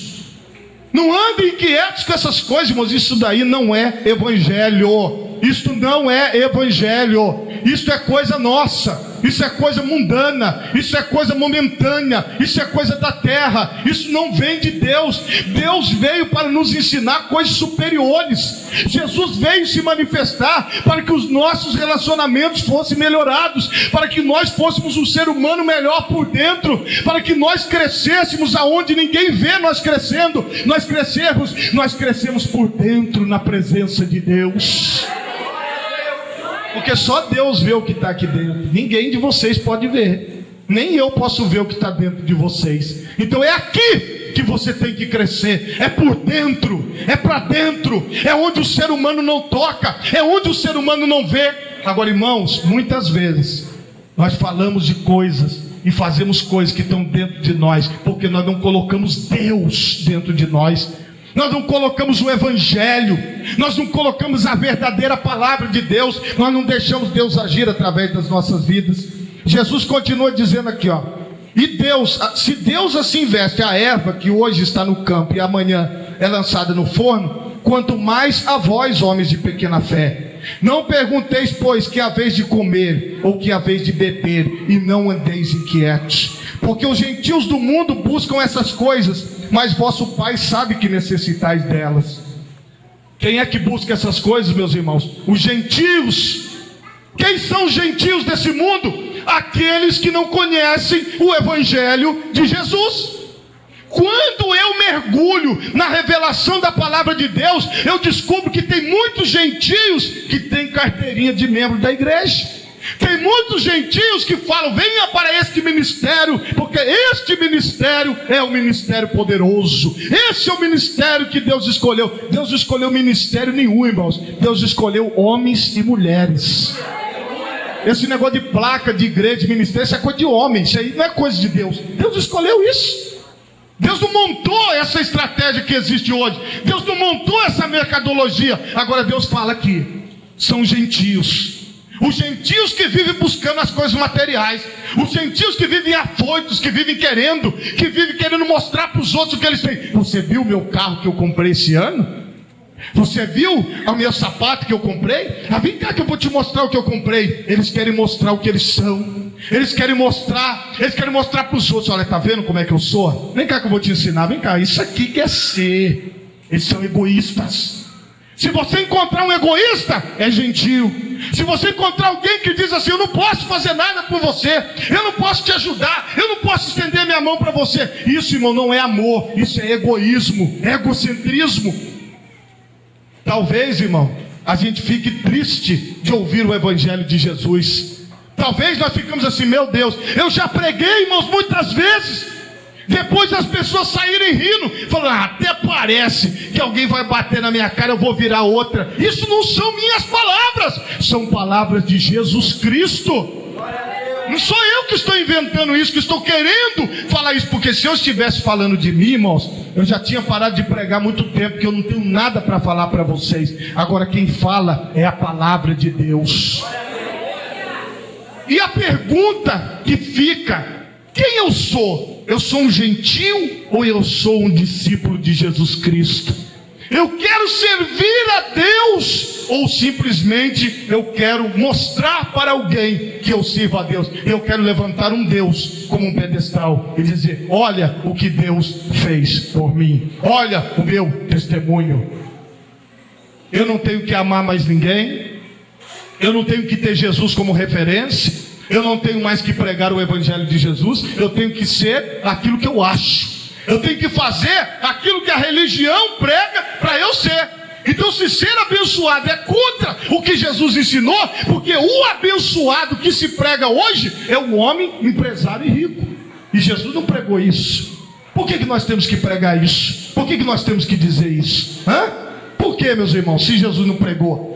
Não andem inquietos com essas coisas, irmãos. Isso daí não é evangelho. Isto não é evangelho. Isto é coisa nossa. Isso é coisa mundana. Isso é coisa momentânea. Isso é coisa da terra. Isso não vem de Deus. Deus veio para nos ensinar coisas superiores. Jesus veio se manifestar para que os nossos relacionamentos fossem melhorados, para que nós fôssemos um ser humano melhor por dentro, para que nós crescêssemos aonde ninguém vê nós crescendo. Nós crescemos por dentro na presença de Deus. Porque só Deus vê o que está aqui dentro. Ninguém de vocês pode ver. Nem eu posso ver o que está dentro de vocês. Então é aqui que você tem que crescer. É por dentro. É para dentro. É onde o ser humano não toca. É onde o ser humano não vê. Agora, irmãos, muitas vezes nós falamos de coisas e fazemos coisas que estão dentro de nós, porque nós não colocamos Deus dentro de nós. Nós não colocamos o evangelho, nós não colocamos a verdadeira palavra de Deus, nós não deixamos Deus agir através das nossas vidas. Jesus continua dizendo aqui, ó: e Deus, se Deus assim veste a erva que hoje está no campo e amanhã é lançada no forno, quanto mais a vós, homens de pequena fé. Não pergunteis, pois, que haveis de comer ou que haveis de beber, e não andeis inquietos, porque os gentios do mundo buscam essas coisas, mas vosso Pai sabe que necessitais delas. Quem é que busca essas coisas, meus irmãos? Os gentios. Quem são os gentios desse mundo? Aqueles que não conhecem o evangelho de Jesus. Quando eu mergulho na revelação da palavra de Deus, eu descubro que tem muitos gentios que têm carteirinha de membro da igreja. Tem muitos gentios que falam: venha para este ministério, porque este ministério é o ministério poderoso. Esse é o ministério que Deus escolheu. Deus escolheu ministério nenhum, irmãos. Deus escolheu homens e mulheres. Esse negócio de placa de igreja, de ministério, isso é coisa de homem. Isso aí não é coisa de Deus. Deus escolheu isso. Deus não montou essa estratégia que existe hoje. Deus não montou essa mercadologia. Agora Deus fala que são gentios. Os gentios que vivem buscando as coisas materiais. Os gentios que vivem afoitos, que vivem querendo mostrar para os outros o que eles têm. Você viu o meu carro que eu comprei esse ano? Você viu o meu sapato que eu comprei? Vem cá que eu vou te mostrar o que eu comprei. Eles querem mostrar o que eles são. Eles querem mostrar para os outros. Olha, tá vendo como é que eu sou? Vem cá que eu vou te ensinar. Vem cá, isso aqui que é ser. Eles são egoístas. Se você encontrar um egoísta, é gentio. Se você encontrar alguém que diz assim: eu não posso fazer nada por você, eu não posso te ajudar, eu não posso estender minha mão para você, isso, irmão, não é amor, isso é egoísmo, egocentrismo. Talvez, irmão, a gente fique triste de ouvir o evangelho de Jesus. Talvez nós ficamos assim, meu Deus, eu já preguei, irmãos, muitas vezes. Depois as pessoas saírem rindo, falando, até parece que alguém vai bater na minha cara, eu vou virar outra. Isso não são minhas palavras, são palavras de Jesus Cristo. Não sou eu que estou inventando isso, que estou querendo falar isso, porque se eu estivesse falando de mim, irmãos, eu já tinha parado de pregar há muito tempo, porque eu não tenho nada para falar para vocês. Agora quem fala é a palavra de Deus. E a pergunta que fica, quem eu sou? Eu sou um gentil ou eu sou um discípulo de Jesus Cristo? Eu quero servir a Deus ou simplesmente eu quero mostrar para alguém que eu sirvo a Deus? Eu quero levantar um Deus como um pedestal e dizer, olha o que Deus fez por mim, olha o meu testemunho. Eu não tenho que amar mais ninguém, eu não tenho que ter Jesus como referência, eu não tenho mais que pregar o Evangelho de Jesus, eu tenho que ser aquilo que eu acho, eu tenho que fazer aquilo que a religião prega para eu ser. Então, se ser abençoado é contra o que Jesus ensinou, porque o abençoado que se prega hoje é o homem empresário e rico, e Jesus não pregou isso. Por que nós temos que pregar isso? Por que nós temos que dizer isso? Por que, meus irmãos, se Jesus não pregou?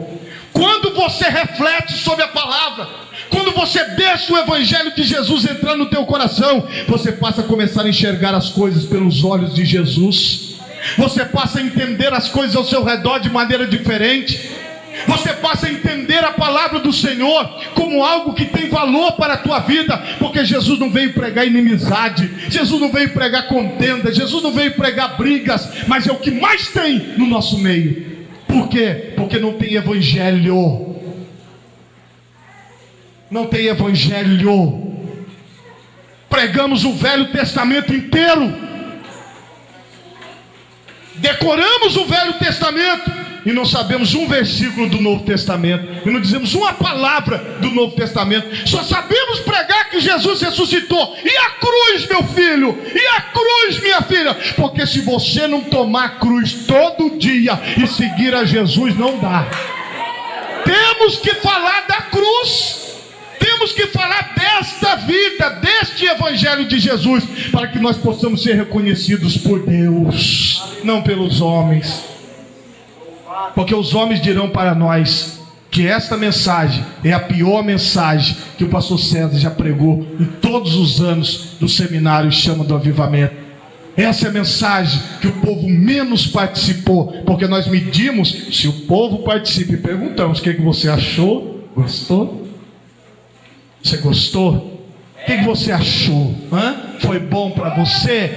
Quando você reflete sobre a palavra, quando você deixa o Evangelho de Jesus entrar no teu coração, você passa a começar a enxergar as coisas pelos olhos de Jesus. Você passa a entender as coisas ao seu redor de maneira diferente. Você passa a entender a palavra do Senhor como algo que tem valor para a tua vida, porque Jesus não veio pregar inimizade, Jesus não veio pregar contenda, Jesus não veio pregar brigas, mas é o que mais tem no nosso meio. Por quê? Porque não tem evangelho. Não tem evangelho. Pregamos o Velho Testamento inteiro, decoramos o Velho Testamento e não sabemos um versículo do Novo Testamento, e não dizemos uma palavra do Novo Testamento. Só sabemos pregar que Jesus ressuscitou. E a cruz, meu filho? E a cruz, minha filha? Porque se você não tomar a cruz todo dia e seguir a Jesus, não dá. Temos que falar da cruz. Temos que falar desta vida, deste Evangelho de Jesus, para que nós possamos ser reconhecidos por Deus, não pelos homens. Porque os homens dirão para nós que esta mensagem é a pior mensagem que o pastor César já pregou em todos os anos do seminário Chama do Avivamento. Essa é a mensagem que o povo menos participou, porque nós medimos se o povo participa e perguntamos: o que você achou? Gostou? Você gostou? O que você achou? Foi bom para você?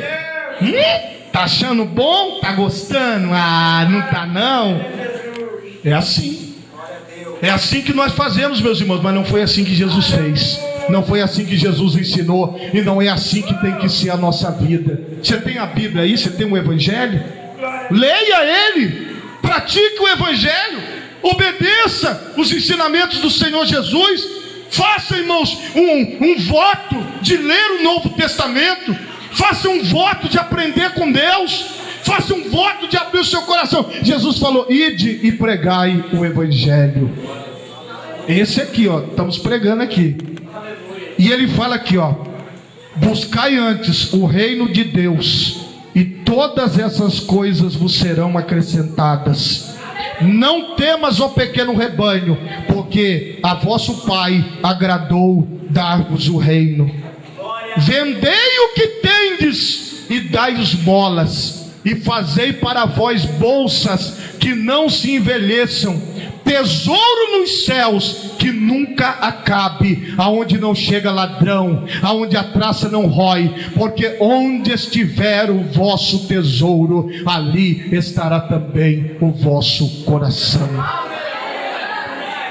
Tá achando bom? Tá gostando? Não tá não? É assim. É assim que nós fazemos, meus irmãos, mas não foi assim que Jesus fez. Não foi assim que Jesus ensinou, e não é assim que tem que ser a nossa vida. Você tem a Bíblia aí? Você tem o Evangelho? Leia ele, pratique o Evangelho, obedeça os ensinamentos do Senhor Jesus. Faça, irmãos, um voto de ler o Novo Testamento. Faça um voto de aprender com Deus. Faça um voto de abrir o seu coração. Jesus falou: ide e pregai o Evangelho. Esse aqui, estamos pregando aqui. E ele fala aqui, buscai antes o reino de Deus, e todas essas coisas vos serão acrescentadas. Não temas, ó pequeno rebanho, porque a vosso Pai agradou dar-vos o reino. Vendei o que tendes e dai esmolas, e fazei para vós bolsas que não se envelheçam, tesouro nos céus que nunca acabe, aonde não chega ladrão, aonde a traça não rói, porque onde estiver o vosso tesouro, ali estará também o vosso coração.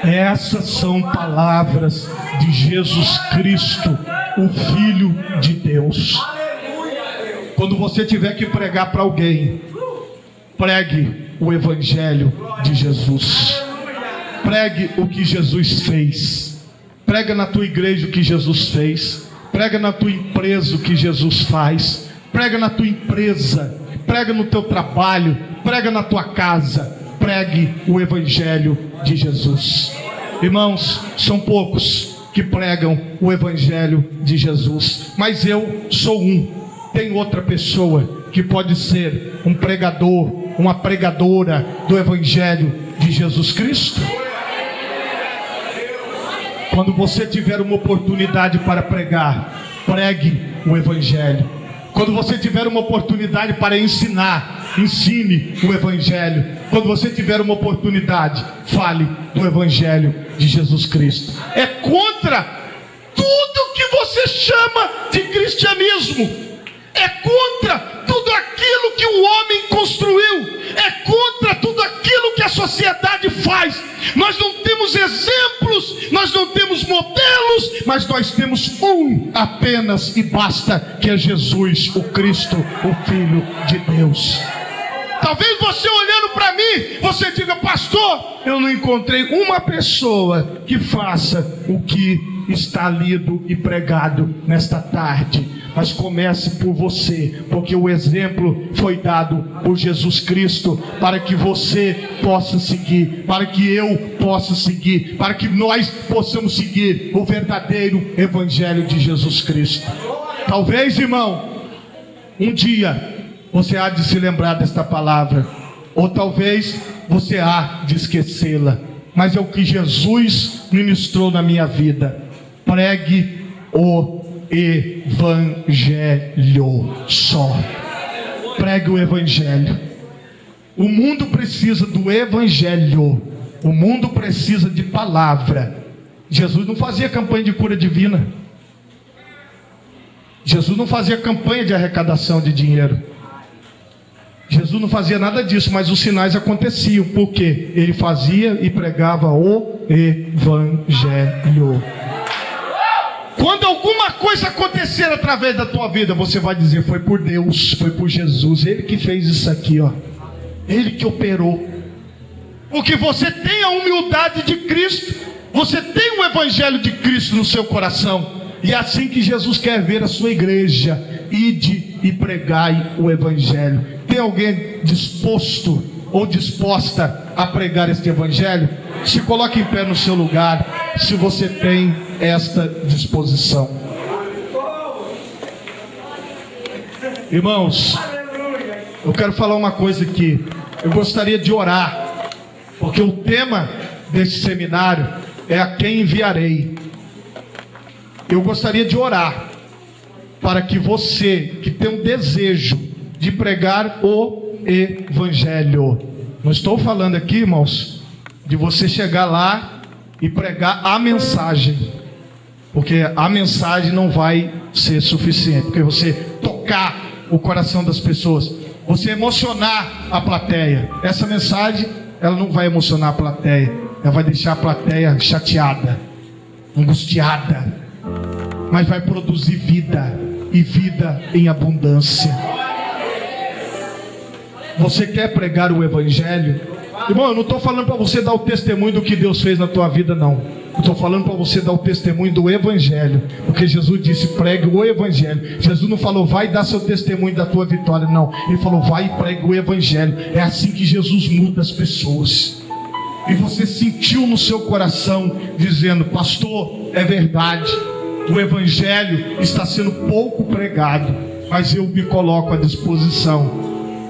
Essas são palavras de Jesus Cristo, o Filho de Deus. Quando você tiver que pregar para alguém, pregue o Evangelho de Jesus. Pregue o que Jesus fez. Prega na tua igreja o que Jesus fez. Prega na tua empresa o que Jesus faz. Prega na tua empresa. Prega no teu trabalho. Prega na tua casa. Pregue o Evangelho de Jesus. Irmãos, são poucos que pregam o evangelho de Jesus, mas eu sou um. Tem outra pessoa que pode ser um pregador, uma pregadora do evangelho de Jesus Cristo. Quando você tiver uma oportunidade para pregar, pregue o evangelho. Quando você tiver uma oportunidade para ensinar, ensine o evangelho. Quando você tiver uma oportunidade, fale do evangelho de Jesus Cristo. É contra tudo que você chama de cristianismo. É contra tudo aquilo que o homem construiu. É contra tudo aquilo que a sociedade faz. Nós não temos exemplos, nós não temos modelos, mas nós temos um apenas e basta, que é Jesus, o Cristo, o Filho de Deus. Talvez você olhando para mim, você diga: pastor, eu não encontrei uma pessoa que faça o que está lido e pregado nesta tarde. Mas comece por você, porque o exemplo foi dado por Jesus Cristo, para que você possa seguir, para que eu possa seguir, para que nós possamos seguir o verdadeiro evangelho de Jesus Cristo. Talvez, irmão, um dia você há de se lembrar desta palavra, ou talvez você há de esquecê-la, mas é o que Jesus ministrou na minha vida. Pregue o evangelho só. Pregue o evangelho. O mundo precisa do evangelho. O mundo precisa de palavra. Jesus não fazia campanha de cura divina. Jesus não fazia campanha de arrecadação de dinheiro. Jesus não fazia nada disso, mas os sinais aconteciam. Por quê? Ele fazia e pregava o evangelho. Quando alguma coisa acontecer através da tua vida, você vai dizer: foi por Deus, foi por Jesus, Ele que fez isso aqui, ó. Ele que operou. Porque você tem a humildade de Cristo, você tem o evangelho de Cristo no seu coração. E é assim que Jesus quer ver a sua igreja: ide e pregai o evangelho. Tem alguém disposto ou disposta a pregar este evangelho? Se coloque em pé no seu lugar, se você tem esta disposição. Irmãos, eu quero falar uma coisa aqui. Eu gostaria de orar, porque o tema desse seminário é: a quem enviarei. Eu gostaria de orar para que você que tem um desejo de pregar o evangelho, não estou falando aqui, irmãos, de você chegar lá e pregar a mensagem, porque a mensagem não vai ser suficiente, porque você tocar o coração das pessoas, você emocionar a plateia, essa mensagem ela não vai emocionar a plateia, ela vai deixar a plateia chateada, angustiada, mas vai produzir vida, e vida em abundância. Você quer pregar o evangelho? Irmão, eu não estou falando para você dar o testemunho do que Deus fez na tua vida, não. Eu estou falando para você dar o testemunho do evangelho, porque Jesus disse: pregue o evangelho. Jesus não falou: vai dar seu testemunho da tua vitória, não. Ele falou: vai e pregue o evangelho. É assim que Jesus muda as pessoas. E você sentiu no seu coração dizendo: pastor, é verdade, o evangelho está sendo pouco pregado, mas eu me coloco à disposição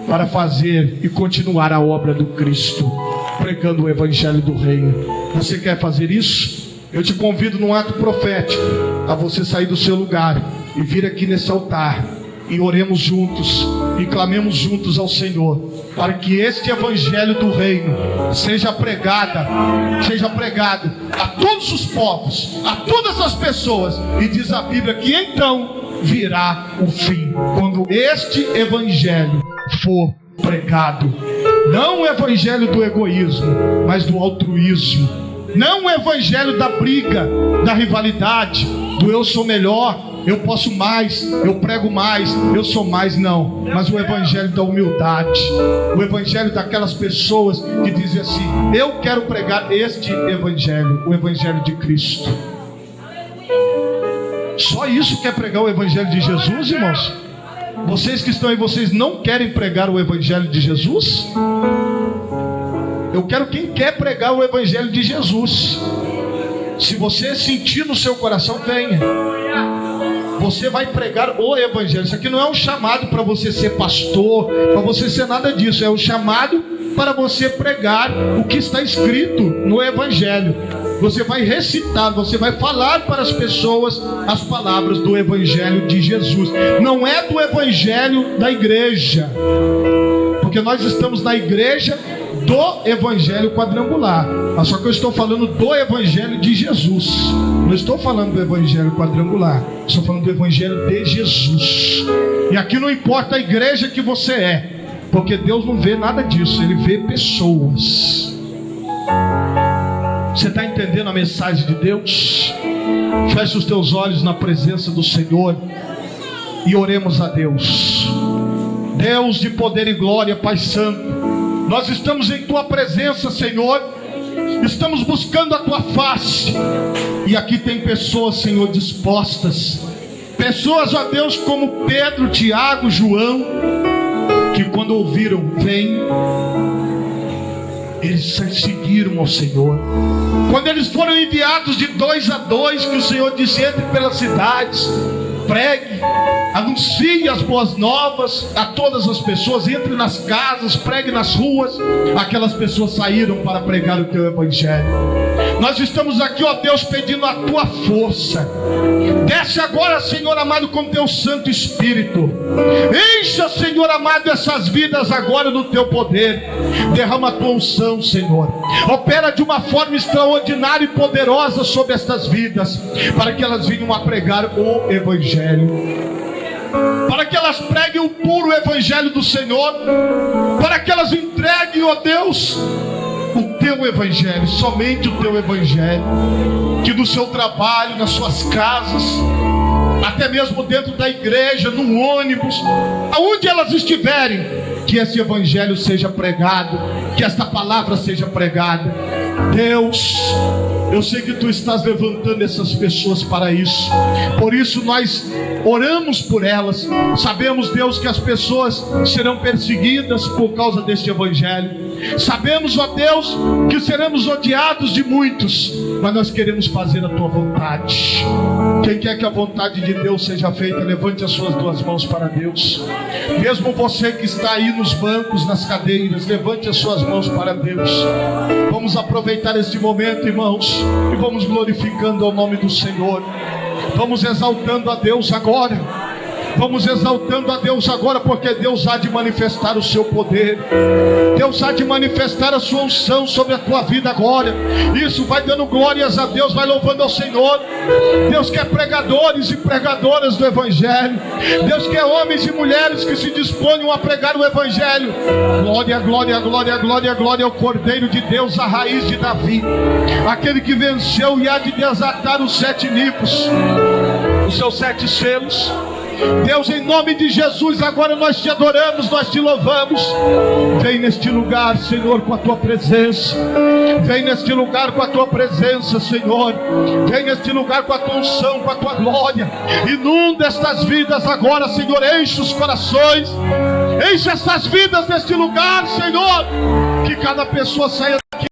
para fazer e continuar a obra do Cristo, pregando o evangelho do reino. Você quer fazer isso? Eu te convido num ato profético a você sair do seu lugar e vir aqui nesse altar, e oremos juntos e clamemos juntos ao Senhor, para que este evangelho do reino seja pregado a todos os povos, a todas as pessoas. E diz a Bíblia que então virá o fim, quando este evangelho for pregado. Não o evangelho do egoísmo, mas do altruísmo. Não o evangelho da briga, da rivalidade, do eu sou melhor, eu posso mais, eu prego mais, eu sou mais. Não, mas o evangelho da humildade, o evangelho daquelas pessoas que dizem assim: eu quero pregar este evangelho, o evangelho de Cristo. Só isso quer pregar o evangelho de Jesus, irmãos? Vocês que estão aí, vocês não querem pregar o evangelho de Jesus? Eu quero quem quer pregar o evangelho de Jesus. Se você sentir no seu coração, venha. Você vai pregar o evangelho. Isso aqui não é um chamado para você ser pastor, para você ser nada disso. É um chamado para você pregar o que está escrito no evangelho. Você vai recitar, você vai falar para as pessoas as palavras do evangelho de Jesus. Não é do evangelho da igreja, porque nós estamos na igreja do evangelho quadrangular. Só que eu estou falando do evangelho de Jesus. Não estou falando do evangelho quadrangular. Estou falando do evangelho de Jesus. E aqui não importa a igreja que você é, porque Deus não vê nada disso. Ele vê pessoas. Você está entendendo a mensagem de Deus? Feche os teus olhos na presença do Senhor e oremos a Deus. Deus de poder e glória, Pai Santo, nós estamos em Tua presença, Senhor. Estamos buscando a Tua face. E aqui tem pessoas, Senhor, dispostas. Pessoas, ó Deus, como Pedro, Tiago, João, que quando ouviram, vem, eles seguiram ao Senhor. Quando eles foram enviados de 2 a 2, que o Senhor disse: entre pelas cidades, pregue, anuncie as boas novas a todas as pessoas, entre nas casas, pregue nas ruas. Aquelas pessoas saíram para pregar o Teu evangelho. Nós estamos aqui, ó Deus, pedindo a Tua força. Desce agora, Senhor amado, com Teu Santo Espírito. Encha, Senhor amado, essas vidas agora no Teu poder. Derrama a Tua unção, Senhor. Opera de uma forma extraordinária e poderosa sobre estas vidas, para que elas venham a pregar o evangelho, para que elas preguem o puro evangelho do Senhor, para que elas entreguem, ó Deus, o Teu evangelho, somente o Teu evangelho. Que no seu trabalho, nas suas casas, até mesmo dentro da igreja, no ônibus, aonde elas estiverem, que esse evangelho seja pregado, que esta palavra seja pregada. Deus, eu sei que Tu estás levantando essas pessoas para isso. Por isso nós oramos por elas. Sabemos, Deus, que as pessoas serão perseguidas por causa deste evangelho. Sabemos, ó Deus, que seremos odiados de muitos, mas nós queremos fazer a Tua vontade. Quem quer que a vontade de Deus seja feita, levante as suas 2 mãos para Deus. Mesmo você que está aí nos bancos, nas cadeiras, levante as suas mãos para Deus. Vamos aproveitar este momento, irmãos, e vamos glorificando ao nome do Senhor. Vamos exaltando a Deus agora. Vamos exaltando a Deus agora, porque Deus há de manifestar o seu poder. Deus há de manifestar a sua unção sobre a tua vida agora. Isso, vai dando glórias a Deus, vai louvando ao Senhor. Deus quer pregadores e pregadoras do evangelho. Deus quer homens e mulheres que se disponham a pregar o evangelho. Glória, glória, glória, glória, glória ao Cordeiro de Deus, a raiz de Davi, aquele que venceu e há de desatar os 7 nipos, os seus 7 selos. Deus, em nome de Jesus, agora nós Te adoramos, nós Te louvamos. Vem neste lugar, Senhor, com a Tua presença. Vem neste lugar com a Tua presença, Senhor. Vem neste lugar com a Tua unção, com a Tua glória. Inunda estas vidas agora, Senhor. Enche os corações, enche essas vidas neste lugar, Senhor. Que cada pessoa saia